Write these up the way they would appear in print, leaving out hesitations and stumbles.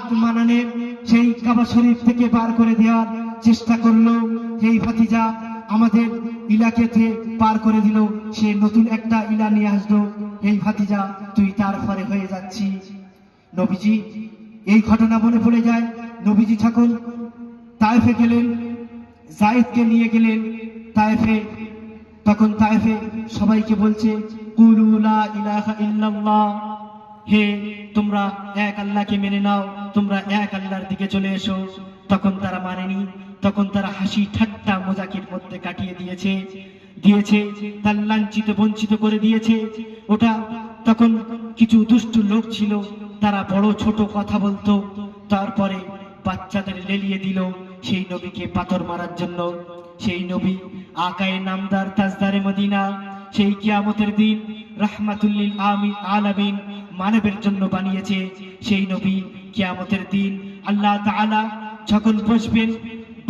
হাত মানানের সেই কাবা শরীফ থেকে বার করে দেওয়ার চেষ্টা করলো। এই ভাতিজা আমাদের ইলাকাতে পার করে দিল, সে নতুন একটা ইলা নিয়ে আসলো। এই ভাতিজা তুই তার ফরে হয়ে যাচ্ছি। নবীজি এই ঘটনা মনে পড়ে যায়। নবীজি যখন তায়েফে গেলেন, যায়েদকে নিয়ে গেলেন তায়েফে, তখন তায়েফে সবাইকে বলছে কুলু লা ইলাহা ইল্লাল্লাহ, হে তোমরা এক আল্লাহকে মেনে নাও, তোমরা এক আল্লাহর দিকে চলে এসো। তখন তারা মানেনি, তখন তারা হাসি ঠাট্টা মজাকের মধ্যে কাটিয়ে দিয়েছে তার লাঞ্ছিত বঞ্চিত করে দিয়েছে। ওটা তখন কিছু দুষ্ট লোক ছিল, তারা বড় ছোট কথা বলতো, তারপরে বাচ্চাদের লেলিয়ে দিল সেই নবীকে পাথর মারার জন্য। সেই নবী আকায়ে নামদার তাজদারে মদিনা, সেই কিয়ামতের দিন রাহমাতুল লিল আলামিন মানবের জন্য বানিয়েছে। সেই নবী কিয়ামতের দিন আল্লাহ তাআলা যখন বসবেন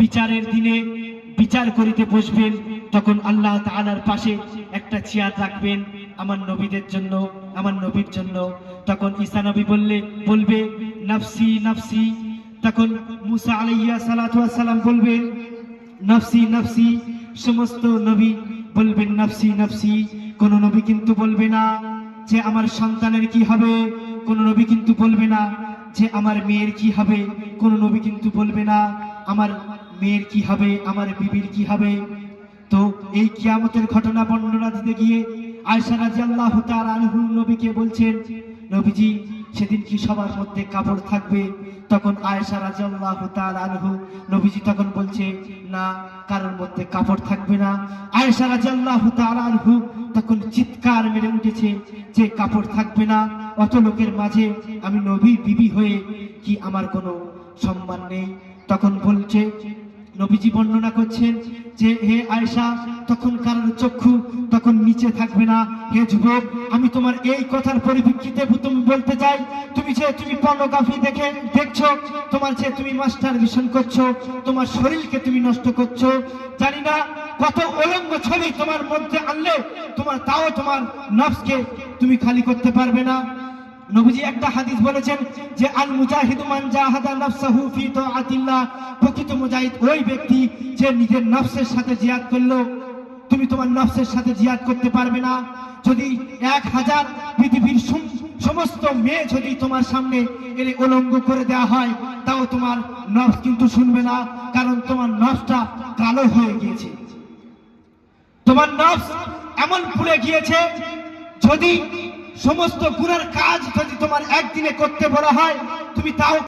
বিচারের দিনে, বিচার করিতে বসবেন, তখন আল্লাহ তাআলার পাশে একটা চেয়ার রাখবেন আমার নবীদের জন্য, আমার নবীর জন্য। তখন ঈসা নবী বলবে নাফসি নাফসি, তখন মুসা আলাইহিস সালাতু ওয়াস সালাম বলবেন নাফসি নাফসি, সমস্ত নবী বলবেন নাফসি নাফসি। কোন নবী কিন্তু বলবে না যে আমার সন্তানের কি হবে, কোন নবী কিন্তু বলবে না যে আমার মেয়ের কি হবে, কোন নবী কিন্তু বলবে না আমার মেয়ের কি হবে, আমার বিবির কি হবে। তো এই কিয়ামতের ঘটনা বর্ণনা দিতে গিয়ে আয়েশা রাদিয়াল্লাহু তাআলা আনহু নবীকে বলছেন, নবীজি সেদিন কি সবার মধ্যে কাপড় থাকবে? তখন আয়েশা রাদিয়াল্লাহু তাআলা আনহু নবীজি তখন বলছে না, কারোর মধ্যে কাপড় থাকবে না। আয়েশা রাদিয়াল্লাহু তাআলা আনহু তখন চিৎকার মেরে উঠেছে যে কাপড় থাকবে না, অত লোকের মাঝে আমি নবীর বিবি হয়ে কি আমার কোনো সম্মান নেই? তখন বলছে, নবীজি বর্ণনা করছেন যে হে আয়েশা, তখন কারোর চক্ষু তখন নিচে থাকবে না। হে যুবক, আমি তোমার এই কথার পরিপ্রেক্ষিতে তুমি বলতে চাই, তুমি পর্নোগ্রাফি দেখছো, তোমার যে তুমি মাস্টার ভিশন করছো, তোমার শরীরকে তুমি নষ্ট করছো, জানি না কত অলঙ্গ ছবি তোমার মধ্যে আনলে তাও তোমার নফসকে তুমি খালি করতে পারবে না। নবীজি একটা হাদিস বলেছেন যে আল মুজাহিদু মান জাহাদা নাফসাহু ফি তাআতিল্লাহ, প্রকৃত মুজাহিদ ওই ব্যক্তি যে নিজের নফসের সাথে জিহাদ করলো। তুমি তোমার নফসের সাথে জিহাদ করতে পারবে না। যদি 1000 পৃথিবীর সমস্ত মেয়ে যদি তোমার সামনে এনে উলঙ্গ করে দেওয়া হয়, তাও তোমার নফস কিন্তু শুনবে না, কারণ তোমার নফসটা কালো হয়ে গিয়েছে, তোমার নফস এমন পুড়ে গিয়েছে। যদি সমস্ত গুনার কাজ যদি তোমার একদিনে করতে বলা হয়, তুমি তাও